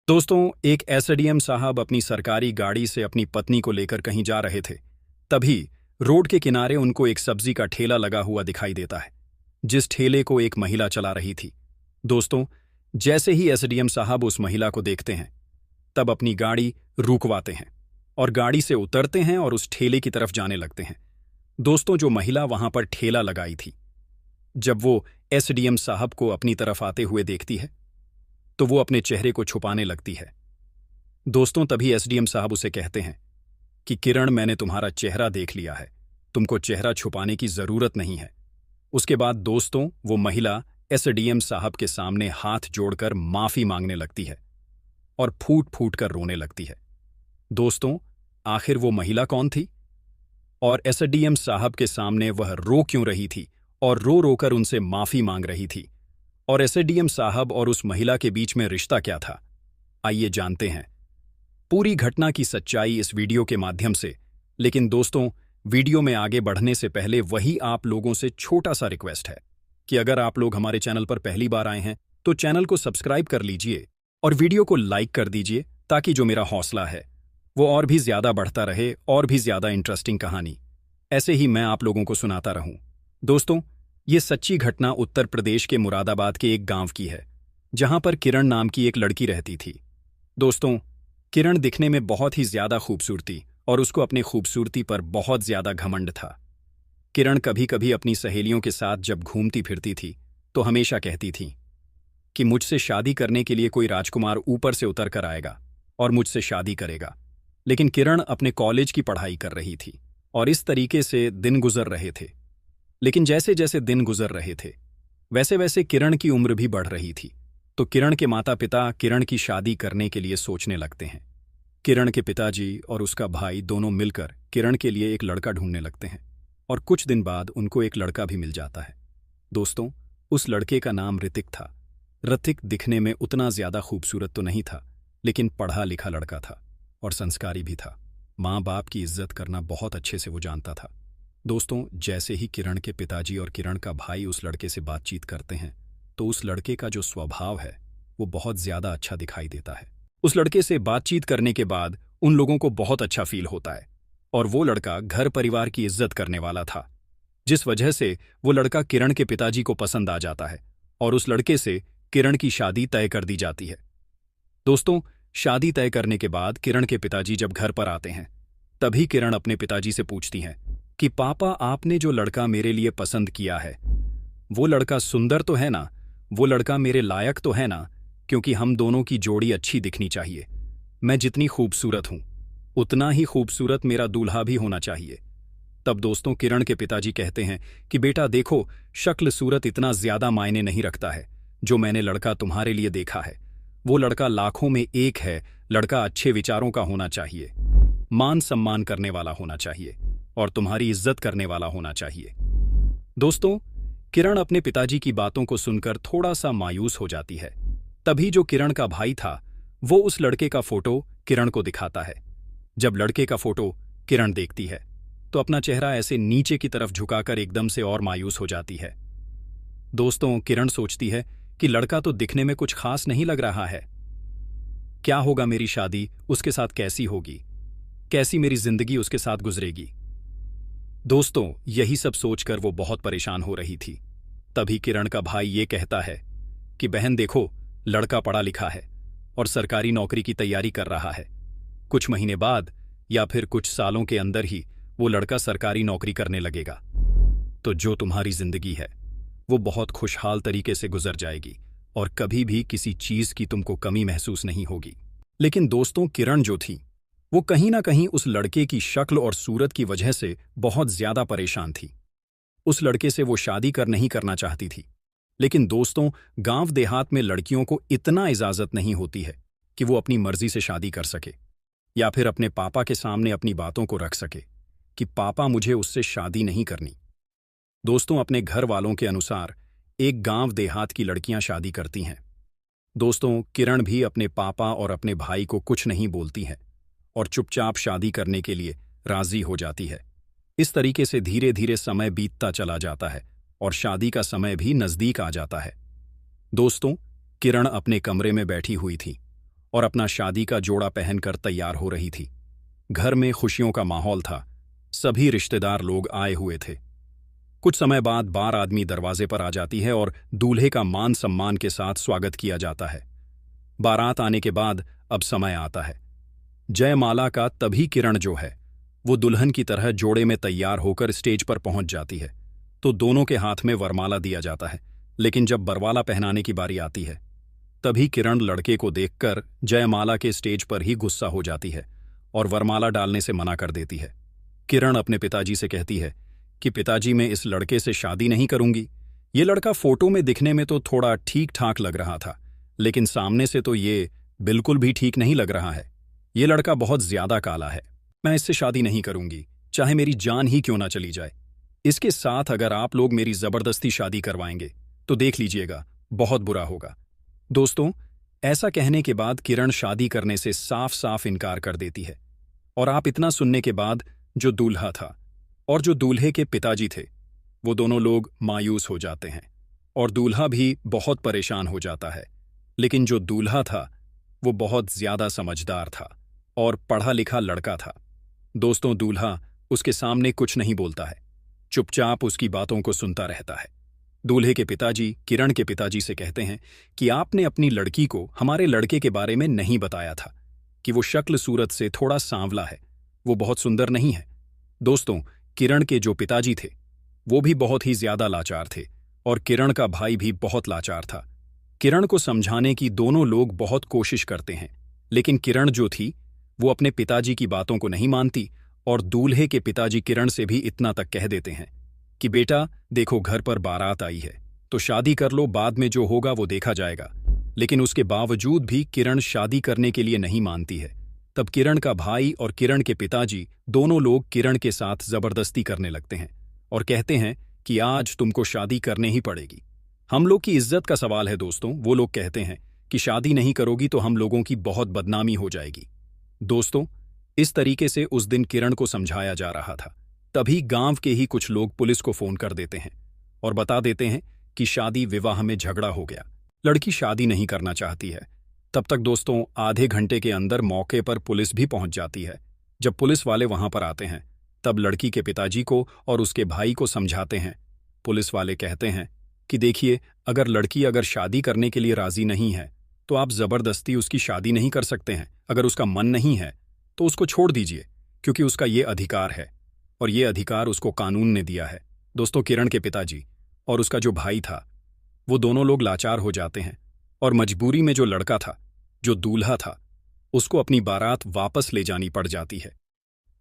दोस्तों, एक एसडीएम साहब अपनी सरकारी गाड़ी से अपनी पत्नी को लेकर कहीं जा रहे थे। तभी रोड के किनारे उनको एक सब्जी का ठेला लगा हुआ दिखाई देता है, जिस ठेले को एक महिला चला रही थी। दोस्तों, जैसे ही एसडीएम साहब उस महिला को देखते हैं, तब अपनी गाड़ी रुकवाते हैं और गाड़ी से उतरते हैं और उस ठेले की तरफ जाने लगते हैं। दोस्तों, जो महिला वहां पर ठेला लगाई थी, जब वो एसडीएम साहब को अपनी तरफ आते हुए देखती है, तो वो अपने चेहरे को छुपाने लगती है। दोस्तों, तभी एसडीएम साहब उसे कहते हैं कि किरण, मैंने तुम्हारा चेहरा देख लिया है, तुमको चेहरा छुपाने की जरूरत नहीं है। उसके बाद दोस्तों, वो महिला एसडीएम साहब के सामने हाथ जोड़कर माफी मांगने लगती है और फूट फूट कर रोने लगती है। दोस्तों, आखिर वो महिला कौन थी और एसडीएम साहब के सामने वह रो क्यों रही थी और रो रोकर उनसे माफी मांग रही थी, और एसडीएम साहब और उस महिला के बीच में रिश्ता क्या था? आइए जानते हैं पूरी घटना की सच्चाई इस वीडियो के माध्यम से। लेकिन दोस्तों, वीडियो में आगे बढ़ने से पहले वही आप लोगों से छोटा सा रिक्वेस्ट है कि अगर आप लोग हमारे चैनल पर पहली बार आए हैं तो चैनल को सब्सक्राइब कर लीजिए और वीडियो को लाइक कर दीजिए, ताकि जो मेरा हौसला है वो और भी ज्यादा बढ़ता रहे और भी ज्यादा इंटरेस्टिंग कहानी ऐसे ही मैं आप लोगों को सुनाता रहूं। दोस्तों, ये सच्ची घटना उत्तर प्रदेश के मुरादाबाद के एक गांव की है, जहां पर किरण नाम की एक लड़की रहती थी। दोस्तों, किरण दिखने में बहुत ही ज्यादा खूबसूरती और उसको अपनी खूबसूरती पर बहुत ज्यादा घमंड था। किरण कभी कभी अपनी सहेलियों के साथ जब घूमती फिरती थी तो हमेशा कहती थी कि मुझसे शादी करने के लिए कोई राजकुमार ऊपर से उतर कर आएगा और मुझसे शादी करेगा। लेकिन किरण अपने कॉलेज की पढ़ाई कर रही थी और इस तरीके से दिन गुजर रहे थे। लेकिन जैसे जैसे दिन गुजर रहे थे, वैसे वैसे किरण की उम्र भी बढ़ रही थी। तो किरण के माता पिता किरण की शादी करने के लिए सोचने लगते हैं। किरण के पिताजी और उसका भाई दोनों मिलकर किरण के लिए एक लड़का ढूंढने लगते हैं और कुछ दिन बाद उनको एक लड़का भी मिल जाता है। दोस्तों, उस लड़के का नाम ऋतिक था। ऋतिक दिखने में उतना ज्यादा खूबसूरत तो नहीं था, लेकिन पढ़ा लिखा लड़का था और संस्कारी भी था। माँ बाप की इज्जत करना बहुत अच्छे से वो जानता था। दोस्तों, जैसे ही किरण के पिताजी और किरण का भाई उस लड़के से बातचीत करते हैं, तो उस लड़के का जो स्वभाव है वो बहुत ज्यादा अच्छा दिखाई देता है। उस लड़के से बातचीत करने के बाद उन लोगों को बहुत अच्छा फील होता है और वो लड़का घर परिवार की इज्जत करने वाला था, जिस वजह से वो लड़का किरण के पिताजी को पसंद आ जाता है और उस लड़के से किरण की शादी तय कर दी जाती है। दोस्तों, शादी तय करने के बाद किरण के पिताजी जब घर पर आते हैं, तभी किरण अपने पिताजी से पूछती हैं कि पापा, आपने जो लड़का मेरे लिए पसंद किया है, वो लड़का सुंदर तो है ना? वो लड़का मेरे लायक तो है ना? क्योंकि हम दोनों की जोड़ी अच्छी दिखनी चाहिए। मैं जितनी खूबसूरत हूं, उतना ही खूबसूरत मेरा दूल्हा भी होना चाहिए। तब दोस्तों, किरण के पिताजी कहते हैं कि बेटा देखो, शक्ल सूरत इतना ज्यादा मायने नहीं रखता है। जो मैंने लड़का तुम्हारे लिए देखा है, वो लड़का लाखों में एक है। लड़का अच्छे विचारों का होना चाहिए, मान सम्मान करने वाला होना चाहिए और तुम्हारी इज्जत करने वाला होना चाहिए। दोस्तों, किरण अपने पिताजी की बातों को सुनकर थोड़ा सा मायूस हो जाती है। तभी जो किरण का भाई था, वो उस लड़के का फोटो किरण को दिखाता है। जब लड़के का फोटो किरण देखती है, तो अपना चेहरा ऐसे नीचे की तरफ झुकाकर एकदम से और मायूस हो जाती है। दोस्तों, किरण सोचती है कि लड़का तो दिखने में कुछ खास नहीं लग रहा है। क्या होगा, मेरी शादी उसके साथ कैसी होगी? कैसी मेरी जिंदगी उसके साथ गुजरेगी? दोस्तों, यही सब सोचकर वो बहुत परेशान हो रही थी। तभी किरण का भाई ये कहता है कि बहन देखो, लड़का पढ़ा लिखा है और सरकारी नौकरी की तैयारी कर रहा है। कुछ महीने बाद या फिर कुछ सालों के अंदर ही वो लड़का सरकारी नौकरी करने लगेगा। तो जो तुम्हारी जिंदगी है वो बहुत खुशहाल तरीके से गुजर जाएगी और कभी भी किसी चीज की तुमको कमी महसूस नहीं होगी। लेकिन दोस्तों, किरण जो थी, वो कहीं ना कहीं उस लड़के की शक्ल और सूरत की वजह से बहुत ज्यादा परेशान थी। उस लड़के से वो शादी नहीं करना चाहती थी। लेकिन दोस्तों, गांव देहात में लड़कियों को इतना इजाजत नहीं होती है कि वो अपनी मर्जी से शादी कर सके या फिर अपने पापा के सामने अपनी बातों को रख सके कि पापा, मुझे उससे शादी नहीं करनी। दोस्तों, अपने घर वालों के अनुसार एक गांव देहात की लड़कियां शादी करती हैं। दोस्तों, किरण भी अपने पापा और अपने भाई को कुछ नहीं बोलती है और चुपचाप शादी करने के लिए राजी हो जाती है। इस तरीके से धीरे धीरे समय बीतता चला जाता है और शादी का समय भी नजदीक आ जाता है। दोस्तों, किरण अपने कमरे में बैठी हुई थी और अपना शादी का जोड़ा पहनकर तैयार हो रही थी। घर में खुशियों का माहौल था। सभी रिश्तेदार लोग आए हुए थे। कुछ समय बाद बार आदमी दरवाजे पर आ जाती है और दूल्हे का मान सम्मान के साथ स्वागत किया जाता है। बारात आने के बाद अब समय आता है जयमाला का। तभी किरण जो है वो दुल्हन की तरह जोड़े में तैयार होकर स्टेज पर पहुंच जाती है। तो दोनों के हाथ में वरमाला दिया जाता है। लेकिन जब बरवाला पहनाने की बारी आती है तभी किरण लड़के को देखकर जयमाला के स्टेज पर ही गुस्सा हो जाती है और वरमाला डालने से मना कर देती है। किरण अपने पिताजी से कहती है कि पिताजी, मैं इस लड़के से शादी नहीं करूंगी। ये लड़का फोटो में दिखने में तो थोड़ा ठीक ठाक लग रहा था, लेकिन सामने से तो ये बिल्कुल भी ठीक नहीं लग रहा है। ये लड़का बहुत ज्यादा काला है। मैं इससे शादी नहीं करूंगी, चाहे मेरी जान ही क्यों ना चली जाए। इसके साथ अगर आप लोग मेरी जबरदस्ती शादी करवाएंगे तो देख लीजिएगा, बहुत बुरा होगा। दोस्तों, ऐसा कहने के बाद किरण शादी करने से साफ साफ इनकार कर देती है। और आप इतना सुनने के बाद जो दूल्हा था और जो दूल्हे के पिताजी थे वो दोनों लोग मायूस हो जाते हैं और दूल्हा भी बहुत परेशान हो जाता है। लेकिन जो दूल्हा था वो बहुत ज्यादा समझदार था और पढ़ा लिखा लड़का था। दोस्तों, दूल्हा उसके सामने कुछ नहीं बोलता है, चुपचाप उसकी बातों को सुनता रहता है। दूल्हे के पिताजी किरण के पिताजी से कहते हैं कि आपने अपनी लड़की को हमारे लड़के के बारे में नहीं बताया था कि वो शक्ल सूरत से थोड़ा सांवला है, वो बहुत सुंदर नहीं है। दोस्तों, किरण के जो पिताजी थे वो भी बहुत ही ज्यादा लाचार थे और किरण का भाई भी बहुत लाचार था। किरण को समझाने की दोनों लोग बहुत कोशिश करते हैं, लेकिन किरण जो थी वो अपने पिताजी की बातों को नहीं मानती और दूल्हे के पिताजी किरण से भी इतना तक कह देते हैं कि बेटा देखो, घर पर बारात आई है तो शादी कर लो, बाद में जो होगा वो देखा जाएगा। लेकिन उसके बावजूद भी किरण शादी करने के लिए नहीं मानती है। तब किरण का भाई और किरण के पिताजी दोनों लोग किरण के साथ जबरदस्ती करने लगते हैं और कहते हैं कि आज तुमको शादी करने ही पड़ेगी। हम लोग की इज्जत का सवाल है दोस्तों। वो लोग कहते हैं कि शादी नहीं करोगी तो हम लोगों की बहुत बदनामी हो जाएगी। दोस्तों, इस तरीके से उस दिन किरण को समझाया जा रहा था। तभी गांव के ही कुछ लोग पुलिस को फोन कर देते हैं और बता देते हैं कि शादी विवाह में झगड़ा हो गया, लड़की शादी नहीं करना चाहती है। तब तक दोस्तों आधे घंटे के अंदर मौके पर पुलिस भी पहुंच जाती है। जब पुलिस वाले वहां पर आते हैं तब लड़की के पिताजी को और उसके भाई को समझाते हैं। पुलिस वाले कहते हैं कि देखिए, अगर लड़की शादी करने के लिए राजी नहीं है तो आप जबरदस्ती उसकी शादी नहीं कर सकते हैं। अगर उसका मन नहीं है तो उसको छोड़ दीजिए, क्योंकि उसका ये अधिकार है और ये अधिकार उसको कानून ने दिया है। दोस्तों, किरण के पिताजी और उसका जो भाई था वो दोनों लोग लाचार हो जाते हैं और मजबूरी में जो लड़का था, जो दूल्हा था, उसको अपनी बारात वापस ले जानी पड़ जाती है।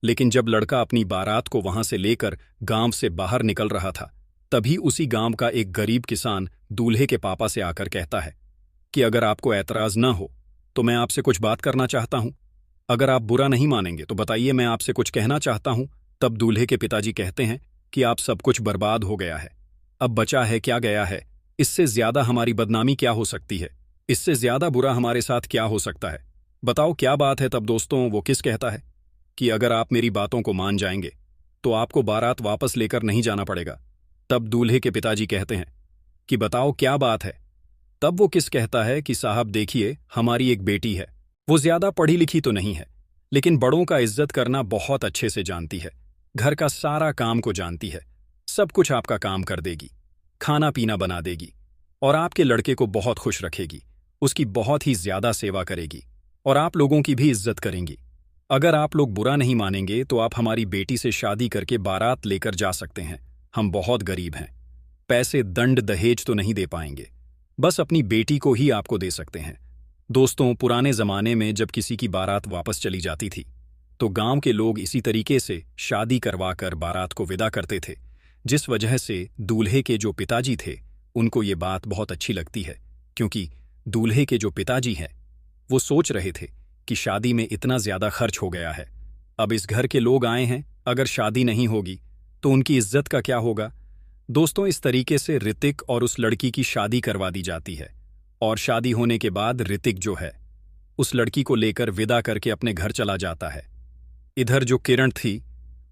लेकिन जब लड़का अपनी बारात को वहां से लेकर गांव से बाहर निकल रहा था तभी उसी गांव का एक गरीब किसान दूल्हे के पापा से आकर कहता है कि अगर आपको ऐतराज न हो तो मैं आपसे कुछ बात करना चाहता हूं। अगर आप बुरा नहीं मानेंगे तो बताइए, मैं आपसे कुछ कहना चाहता हूं। तब दूल्हे के पिताजी कहते हैं कि आप सब कुछ बर्बाद हो गया है, अब बचा है क्या गया है। इससे ज्यादा हमारी बदनामी क्या हो सकती है, इससे ज्यादा बुरा हमारे साथ क्या हो सकता है, बताओ क्या बात है। तब दोस्तों वो किस कहता है कि अगर आप मेरी बातों को मान जाएंगे तो आपको बारात वापस लेकर नहीं जाना पड़ेगा। तब दूल्हे के पिताजी कहते हैं कि बताओ क्या बात है। तब वो किस कहता है कि साहब देखिए, हमारी एक बेटी है, वो ज्यादा पढ़ी लिखी तो नहीं है, लेकिन बड़ों का इज्जत करना बहुत अच्छे से जानती है, घर का सारा काम को जानती है, सब कुछ आपका काम कर देगी, खाना पीना बना देगी और आपके लड़के को बहुत खुश रखेगी, उसकी बहुत ही ज्यादा सेवा करेगी और आप लोगों की भी इज्जत करेंगी। अगर आप लोग बुरा नहीं मानेंगे तो आप हमारी बेटी से शादी करके बारात लेकर जा सकते हैं। हम बहुत गरीब हैं, पैसे दंड दहेज तो नहीं दे पाएंगे, बस अपनी बेटी को ही आपको दे सकते हैं। दोस्तों, पुराने जमाने में जब किसी की बारात वापस चली जाती थी तो गांव के लोग इसी तरीके से शादी करवाकर बारात को विदा करते थे, जिस वजह से दूल्हे के जो पिताजी थे उनको ये बात बहुत अच्छी लगती है, क्योंकि दूल्हे के जो पिताजी हैं वो सोच रहे थे कि शादी में इतना ज्यादा खर्च हो गया है, अब इस घर के लोग आए हैं, अगर शादी नहीं होगी तो उनकी इज्जत का क्या होगा। दोस्तों, इस तरीके से ऋतिक और उस लड़की की शादी करवा दी जाती है और शादी होने के बाद ऋतिक जो है उस लड़की को लेकर विदा करके अपने घर चला जाता है। इधर जो किरण थी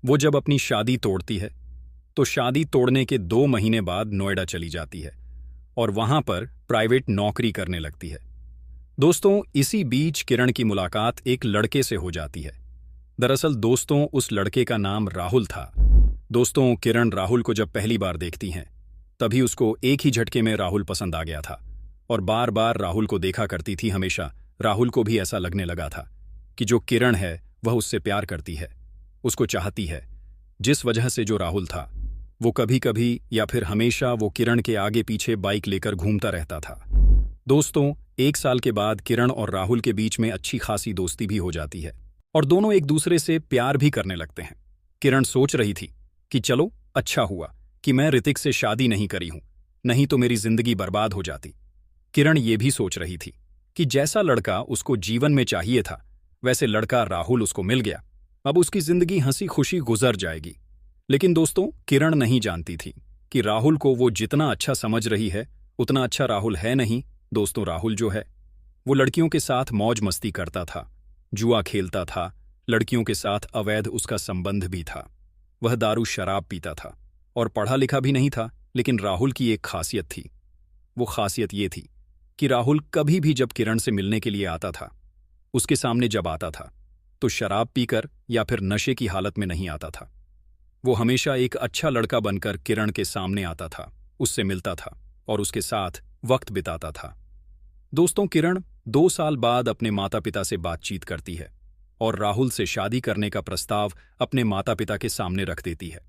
वो जब अपनी शादी तोड़ती है तो शादी तोड़ने के 2 महीने बाद नोएडा चली जाती है और वहां पर प्राइवेट नौकरी करने लगती है। दोस्तों, इसी बीच किरण की मुलाकात एक लड़के से हो जाती है। दरअसल दोस्तों, उस लड़के का नाम राहुल था। दोस्तों, किरण राहुल को जब पहली बार देखती हैं, तभी उसको एक ही झटके में राहुल पसंद आ गया था और बार बार राहुल को देखा करती थी। हमेशा राहुल को भी ऐसा लगने लगा था कि जो किरण है वह उससे प्यार करती है, उसको चाहती है। जिस वजह से जो राहुल था, वो कभी कभी या फिर हमेशा वो किरण के आगे पीछे बाइक लेकर घूमता रहता था। दोस्तों, एक साल के बाद किरण और राहुल के बीच में अच्छी खासी दोस्ती भी हो जाती है और दोनों एक दूसरे से प्यार भी करने लगते हैं। किरण सोच रही थी कि चलो अच्छा हुआ कि मैं ऋतिक से शादी नहीं करी हूं, नहीं तो मेरी जिंदगी बर्बाद हो जाती। किरण ये भी सोच रही थी कि जैसा लड़का उसको जीवन में चाहिए था, वैसे लड़का राहुल उसको मिल गया। अब उसकी जिंदगी हंसी खुशी गुजर जाएगी। लेकिन दोस्तों, किरण नहीं जानती थी कि राहुल को वो जितना अच्छा समझ रही है उतना अच्छा राहुल है नहीं। दोस्तों, राहुल जो है वो लड़कियों के साथ मौज मस्ती करता था, जुआ खेलता था, लड़कियों के साथ अवैध उसका संबंध भी था। वह दारू शराब पीता था और पढ़ा लिखा भी नहीं था। लेकिन राहुल की एक खासियत थी। वो खासियत ये थी कि राहुल कभी भी जब किरण से मिलने के लिए आता था, उसके सामने जब आता था तो शराब पीकर या फिर नशे की हालत में नहीं आता था। वो हमेशा एक अच्छा लड़का बनकर किरण के सामने आता था, उससे मिलता था और उसके साथ वक्त बिताता था। दोस्तों, किरण 2 साल बाद अपने माता पिता से बातचीत करती है और राहुल से शादी करने का प्रस्ताव अपने माता पिता के सामने रख देती है।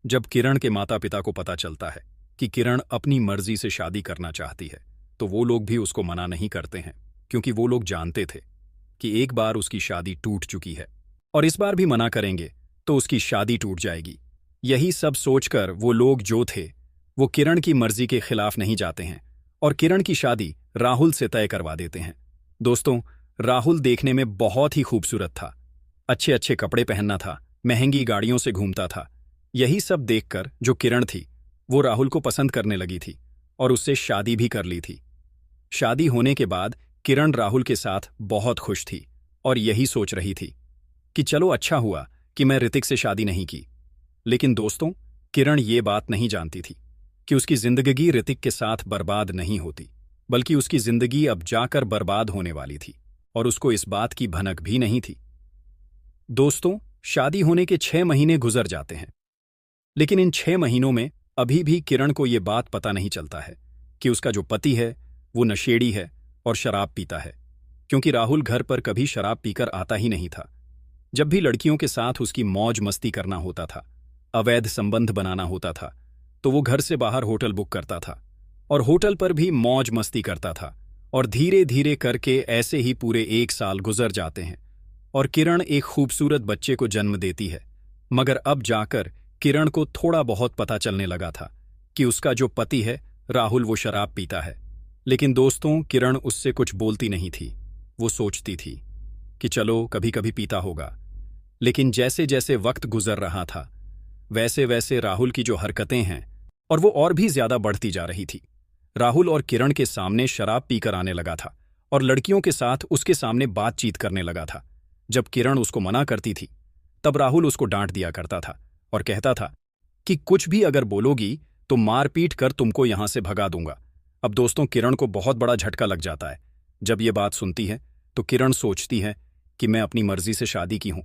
जब किरण के माता पिता को पता चलता है कि किरण अपनी मर्जी से शादी करना चाहती है, तो वो लोग भी उसको मना नहीं करते हैं, क्योंकि वो लोग जानते थे कि एक बार उसकी शादी टूट चुकी है और इस बार भी मना करेंगे तो उसकी शादी टूट जाएगी। यही सब सोचकर वो लोग जो थे वो किरण की मर्जी के खिलाफ नहीं जाते हैं और किरण की शादी राहुल से तय करवा देते हैं। दोस्तों, राहुल देखने में बहुत ही खूबसूरत था, अच्छे अच्छे कपड़े पहनना था, महंगी गाड़ियों से घूमता था। यही सब देखकर जो किरण थी वो राहुल को पसंद करने लगी थी और उससे शादी भी कर ली थी। शादी होने के बाद किरण राहुल के साथ बहुत खुश थी और यही सोच रही थी कि चलो अच्छा हुआ कि मैं ऋतिक से शादी नहीं की। लेकिन दोस्तों, किरण ये बात नहीं जानती थी कि उसकी जिंदगी ऋतिक के साथ बर्बाद नहीं होती, बल्कि उसकी जिंदगी अब जाकर बर्बाद होने वाली थी और उसको इस बात की भनक भी नहीं थी। दोस्तों, शादी होने के 6 महीने गुजर जाते हैं, लेकिन इन 6 महीनों में अभी भी किरण को ये बात पता नहीं चलता है कि उसका जो पति है वो नशेड़ी है और शराब पीता है, क्योंकि राहुल घर पर कभी शराब पीकर आता ही नहीं था। जब भी लड़कियों के साथ उसकी मौज मस्ती करना होता था, अवैध संबंध बनाना होता था, तो वो घर से बाहर होटल बुक करता था और होटल पर भी मौज मस्ती करता था और धीरे धीरे करके ऐसे ही पूरे 1 साल गुजर जाते हैं और किरण एक खूबसूरत बच्चे को जन्म देती है। मगर अब जाकर किरण को थोड़ा बहुत पता चलने लगा था कि उसका जो पति है राहुल वो शराब पीता है। लेकिन दोस्तों, किरण उससे कुछ बोलती नहीं थी। वो सोचती थी कि चलो कभी कभी पीता होगा। लेकिन जैसे जैसे वक्त गुजर रहा था, वैसे वैसे राहुल की जो हरकतें हैं और वो और भी ज्यादा बढ़ती जा रही थी। राहुल और किरण के सामने शराब पीकर आने लगा था और लड़कियों के साथ उसके सामने बातचीत करने लगा था। जब किरण उसको मना करती थी, तब राहुल उसको डांट दिया करता था और कहता था कि कुछ भी अगर बोलोगी तो मार पीट कर तुमको यहां से भगा दूंगा। अब दोस्तों, किरण को बहुत बड़ा झटका लग जाता है। जब ये बात सुनती है तो किरण सोचती है कि मैं अपनी मर्जी से शादी की हूं,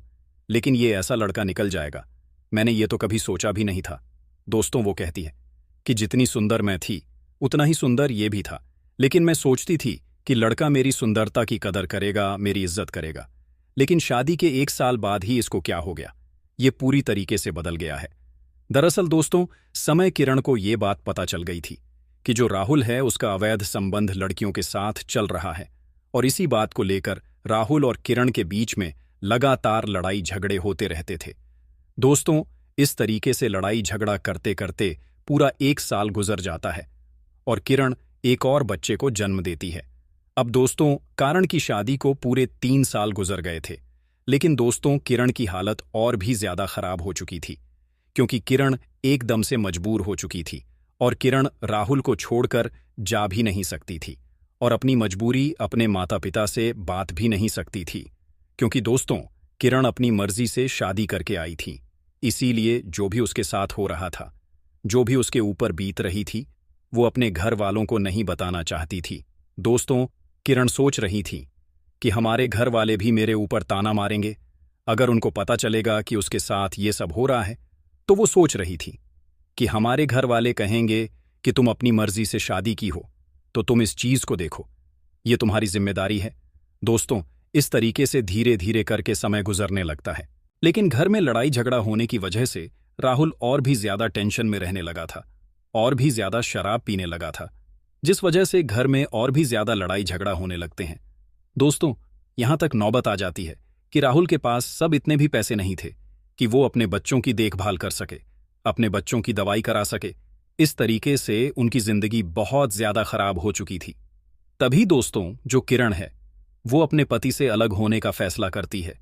लेकिन ये ऐसा लड़का निकल जाएगा, मैंने ये तो कभी सोचा भी नहीं था। दोस्तों, वो कहती है कि जितनी सुंदर मैं थी उतना ही सुंदर ये भी था, लेकिन मैं सोचती थी कि लड़का मेरी सुंदरता की कदर करेगा, मेरी इज्जत करेगा। लेकिन शादी के 1 साल बाद ही इसको क्या हो गया, ये पूरी तरीके से बदल गया है। दरअसल दोस्तों, समय किरण को ये बात पता चल गई थी कि जो राहुल है उसका अवैध संबंध लड़कियों के साथ चल रहा है और इसी बात को लेकर राहुल और किरण के बीच में लगातार लड़ाई झगड़े होते रहते थे। दोस्तों, इस तरीके से लड़ाई झगड़ा करते करते पूरा 1 साल गुजर जाता है और किरण एक और बच्चे को जन्म देती है। अब दोस्तों, कारण की शादी को पूरे 3 साल गुजर गए थे, लेकिन दोस्तों, किरण की हालत और भी ज्यादा खराब हो चुकी थी, क्योंकि किरण एकदम से मजबूर हो चुकी थी और किरण राहुल को छोड़कर जा भी नहीं सकती थी और अपनी मजबूरी अपने माता पिता से बात भी नहीं सकती थी, क्योंकि दोस्तों, किरण अपनी मर्जी से शादी करके आई थी। इसीलिए जो भी उसके साथ हो रहा था, जो भी उसके ऊपर बीत रही थी, वो अपने घर वालों को नहीं बताना चाहती थी। दोस्तों, किरण सोच रही थी कि हमारे घर वाले भी मेरे ऊपर ताना मारेंगे अगर उनको पता चलेगा कि उसके साथ ये सब हो रहा है। तो वो सोच रही थी कि हमारे घर वाले कहेंगे कि तुम अपनी मर्जी से शादी की हो, तो तुम इस चीज को देखो, ये तुम्हारी जिम्मेदारी है। दोस्तों, इस तरीके से धीरे धीरे करके समय गुजरने लगता है। लेकिन घर में लड़ाई झगड़ा होने की वजह से राहुल और भी ज्यादा टेंशन में रहने लगा था और भी ज्यादा शराब पीने लगा था, जिस वजह से घर में और भी ज्यादा लड़ाई झगड़ा होने लगते हैं। दोस्तों, यहां तक नौबत आ जाती है कि राहुल के पास सब इतने भी पैसे नहीं थे कि वो अपने बच्चों की देखभाल कर सके, अपने बच्चों की दवाई करा सके। इस तरीके से उनकी जिंदगी बहुत ज्यादा खराब हो चुकी थी। तभी दोस्तों, जो किरण है वो अपने पति से अलग होने का फैसला करती है,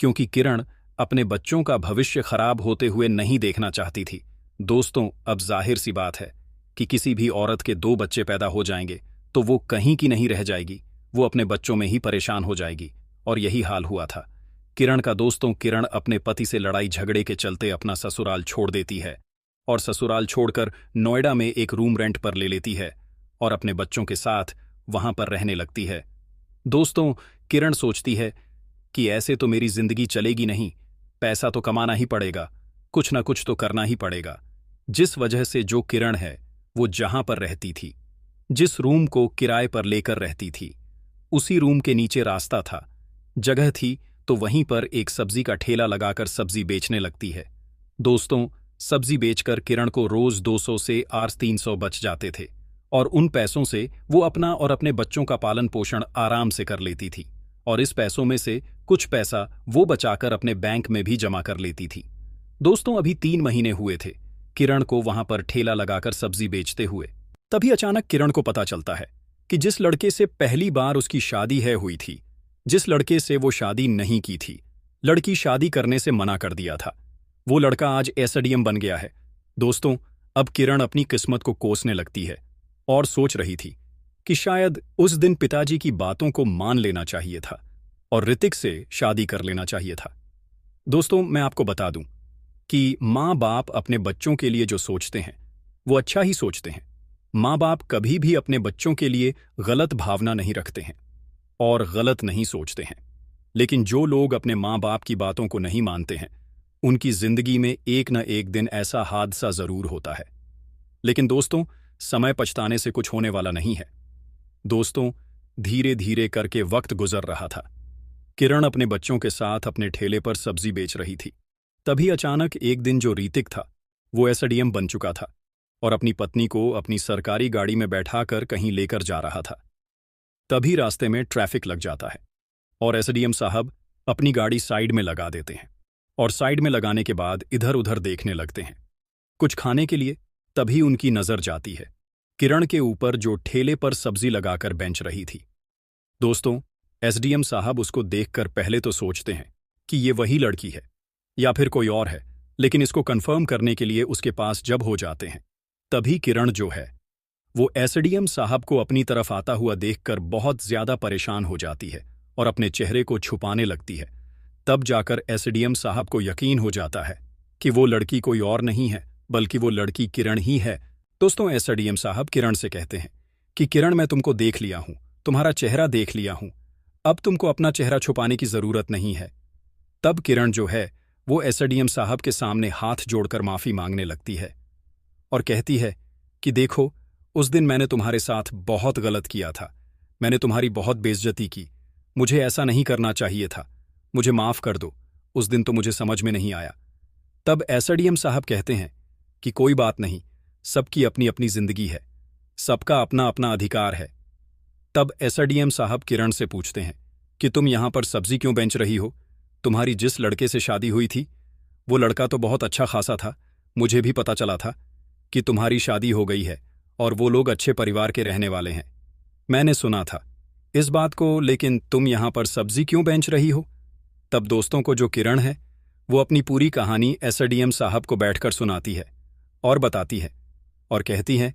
क्योंकि किरण अपने बच्चों का भविष्य खराब होते हुए नहीं देखना चाहती थी। दोस्तों, अब जाहिर सी बात है कि किसी भी औरत के 2 बच्चे पैदा हो जाएंगे तो वो कहीं की नहीं रह जाएगी, वो अपने बच्चों में ही परेशान हो जाएगी। और यही हाल हुआ था किरण का। दोस्तों, किरण अपने पति से लड़ाई झगड़े के चलते अपना ससुराल छोड़ देती है और ससुराल छोड़कर नोएडा में एक रूम रेंट पर ले लेती है और अपने बच्चों के साथ वहां पर रहने लगती है। दोस्तों, किरण सोचती है कि ऐसे तो मेरी जिंदगी चलेगी नहीं, पैसा तो कमाना ही पड़ेगा, कुछ ना कुछ तो करना ही पड़ेगा। जिस वजह से जो किरण है वो जहां पर रहती थी, जिस रूम को किराए पर लेकर रहती थी, उसी रूम के नीचे रास्ता था, जगह थी, तो वहीं पर एक सब्जी का ठेला लगाकर सब्जी बेचने लगती है। दोस्तों, सब्जी बेचकर किरण को रोज 200 से 300 बच जाते थे और उन पैसों से वो अपना और अपने बच्चों का पालन पोषण आराम से कर लेती थी और इस पैसों में से कुछ पैसा वो बचाकर अपने बैंक में भी जमा कर लेती थी। दोस्तों, अभी 3 महीने हुए थे किरण को वहां पर ठेला लगाकर सब्जी बेचते हुए। तभी अचानक किरण को पता चलता है कि जिस लड़के से पहली बार उसकी शादी हुई थी, जिस लड़के से वो शादी नहीं की थी, लड़की शादी करने से मना कर दिया था, वो लड़का आज एसडीएम बन गया है। दोस्तों, अब किरण अपनी किस्मत को कोसने लगती है और सोच रही थी कि शायद उस दिन पिताजी की बातों को मान लेना चाहिए था और ऋतिक से शादी कर लेना चाहिए था। दोस्तों, मैं आपको बता दूं कि माँ बाप अपने बच्चों के लिए जो सोचते हैं वो अच्छा ही सोचते हैं। माँ बाप कभी भी अपने बच्चों के लिए गलत भावना नहीं रखते हैं और गलत नहीं सोचते हैं। लेकिन जो लोग अपने माँ बाप की बातों को नहीं मानते हैं, उनकी जिंदगी में एक न एक दिन ऐसा हादसा जरूर होता है। लेकिन दोस्तों, समय पछताने से कुछ होने वाला नहीं है। दोस्तों, धीरे धीरे करके वक्त गुजर रहा था। किरण अपने बच्चों के साथ अपने ठेले पर सब्जी बेच रही थी। तभी अचानक एक दिन जो ऋतिक था वो एसडीएम बन चुका था और अपनी पत्नी को अपनी सरकारी गाड़ी में बैठाकर कहीं लेकर जा रहा था। तभी रास्ते में ट्रैफिक लग जाता है और एसडीएम साहब अपनी गाड़ी साइड में लगा देते हैं और साइड में लगाने के बाद इधर उधर देखने लगते हैं कुछ खाने के लिए। तभी उनकी नजर जाती है किरण के ऊपर, जो ठेले पर सब्जी लगाकर बेच रही थी। दोस्तों, एसडीएम साहब उसको देखकर पहले तो सोचते हैं कि ये वही लड़की है या फिर कोई और है, लेकिन इसको कंफर्म करने के लिए उसके पास जब हो जाते हैं, तभी किरण जो है वो एसडीएम साहब को अपनी तरफ आता हुआ देखकर बहुत ज्यादा परेशान हो जाती है और अपने चेहरे को छुपाने लगती है। तब जाकर एसडीएम साहब को यकीन हो जाता है कि वो लड़की कोई और नहीं है, बल्कि वो लड़की किरण ही है। दोस्तों, एसडीएम साहब किरण से कहते हैं कि किरण, मैं तुमको देख लिया हूं, तुम्हारा चेहरा देख लिया हूं, अब तुमको अपना चेहरा छुपाने की जरूरत नहीं है। तब किरण जो है वो एसडीएम साहब के सामने हाथ जोड़कर माफी मांगने लगती है और कहती है कि देखो, उस दिन मैंने तुम्हारे साथ बहुत गलत किया था, मैंने तुम्हारी बहुत बेइज्जती की, मुझे ऐसा नहीं करना चाहिए था, मुझे माफ कर दो, उस दिन तो मुझे समझ में नहीं आया। तब एसडीएम साहब कहते हैं कि कोई बात नहीं, सबकी अपनी अपनी जिंदगी है, सबका अपना अपना अधिकार है। तब एसडीएम साहब किरण से पूछते हैं कि तुम यहां पर सब्जी क्यों बेच रही हो? तुम्हारी जिस लड़के से शादी हुई थी वो लड़का तो बहुत अच्छा खासा था, मुझे भी पता चला था कि तुम्हारी शादी हो गई है और वो लोग अच्छे परिवार के रहने वाले हैं, मैंने सुना था इस बात को, लेकिन तुम यहां पर सब्जी क्यों बेच रही हो? तब दोस्तों को जो किरण है वो अपनी पूरी कहानी एसडीएम साहब को बैठकर सुनाती है और बताती है और कहती है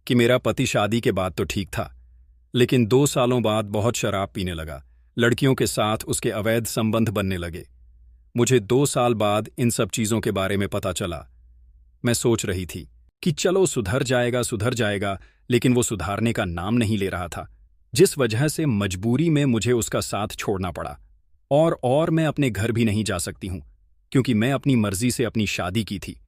कि मेरा पति शादी के बाद तो ठीक था, लेकिन 2 सालों बाद बहुत शराब पीने लगा, लड़कियों के साथ उसके अवैध संबंध बनने लगे। मुझे 2 साल बाद इन सब चीजों के बारे में पता चला। मैं सोच रही थी कि चलो सुधर जाएगा, लेकिन वो सुधारने का नाम नहीं ले रहा था। जिस वजह से मजबूरी में मुझे उसका साथ छोड़ना पड़ा। और मैं अपने घर भी नहीं जा सकती हूं, क्योंकि मैं अपनी मर्जी से अपनी शादी की थी।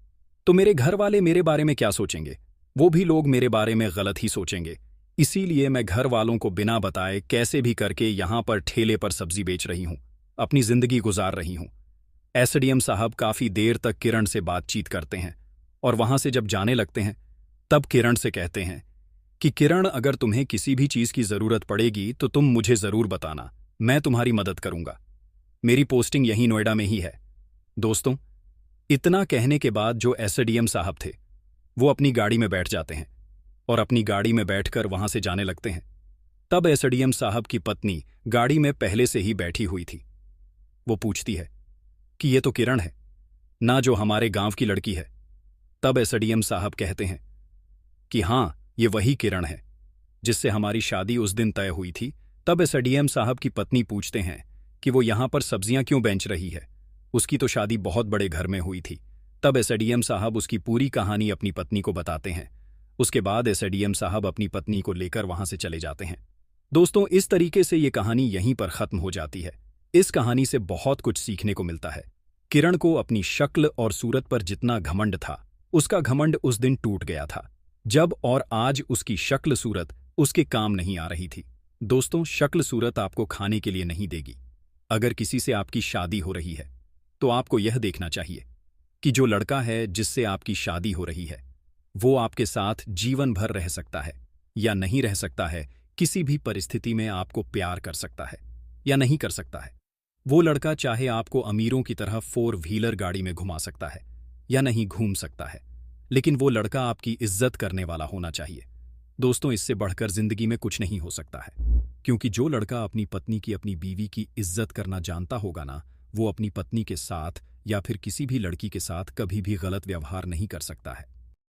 तो मेरे घर वाले मेरे बारे में क्या सोचेंगे? वो भी लोग मेरे बारे में गलत ही सोचेंगे। इसीलिए मैं घर वालों को बिना बताए कैसे भी करके यहां पर ठेले पर सब्जी बेच रही हूं, अपनी जिंदगी गुजार रही हूं। एसडीएम साहब काफी देर तक किरण से बातचीत करते हैं और वहां से जब जाने लगते हैं तब किरण से कहते हैं कि किरण, अगर तुम्हें किसी भी चीज की जरूरत पड़ेगी तो तुम मुझे जरूर बताना, मैं तुम्हारी मदद करूंगा। मेरी पोस्टिंग यहीं नोएडा में ही है। दोस्तों, इतना कहने के बाद जो एसडीएम साहब थे वो अपनी गाड़ी में बैठ जाते हैं और अपनी गाड़ी में बैठकर वहां से जाने लगते हैं। तब एसडीएम साहब की पत्नी गाड़ी में पहले से ही बैठी हुई थी। वो पूछती है कि ये तो किरण है ना, जो हमारे गांव की लड़की है। तब एसडीएम साहब कहते हैं कि हां, ये वही किरण है जिससे हमारी शादी उस दिन तय हुई थी। तब एसडीएम साहब की पत्नी पूछते हैं कि वो यहां पर सब्जियां क्यों बेच रही है, उसकी तो शादी बहुत बड़े घर में हुई थी। तब एसडीएम साहब उसकी पूरी कहानी अपनी पत्नी को बताते हैं। उसके बाद एसडीएम साहब अपनी पत्नी को लेकर वहां से चले जाते हैं। दोस्तों, इस तरीके से ये कहानी यहीं पर खत्म हो जाती है। इस कहानी से बहुत कुछ सीखने को मिलता है। किरण को अपनी शक्ल और सूरत पर जितना घमंड था, उसका घमंड उस दिन टूट गया था जब और आज उसकी शक्ल सूरत उसके काम नहीं आ रही थी। दोस्तों, शक्ल सूरत आपको खाने के लिए नहीं देगी। अगर किसी से आपकी शादी हो रही है तो आपको यह देखना चाहिए कि जो लड़का है जिससे आपकी शादी हो रही है वो आपके साथ जीवन भर रह सकता है या नहीं रह सकता है, किसी भी परिस्थिति में आपको प्यार कर सकता है या नहीं कर सकता है। वो लड़का चाहे आपको अमीरों की तरह 4 व्हीलर गाड़ी में घुमा सकता है या नहीं घूम सकता है, लेकिन वो लड़का आपकी इज्जत करने वाला होना चाहिए। दोस्तों, इससे बढ़कर जिंदगी में कुछ नहीं हो सकता है, क्योंकि जो लड़का अपनी पत्नी की, अपनी बीवी की इज्जत करना जानता होगा ना, वो अपनी पत्नी के साथ या फिर किसी भी लड़की के साथ कभी भी गलत व्यवहार नहीं कर सकता है।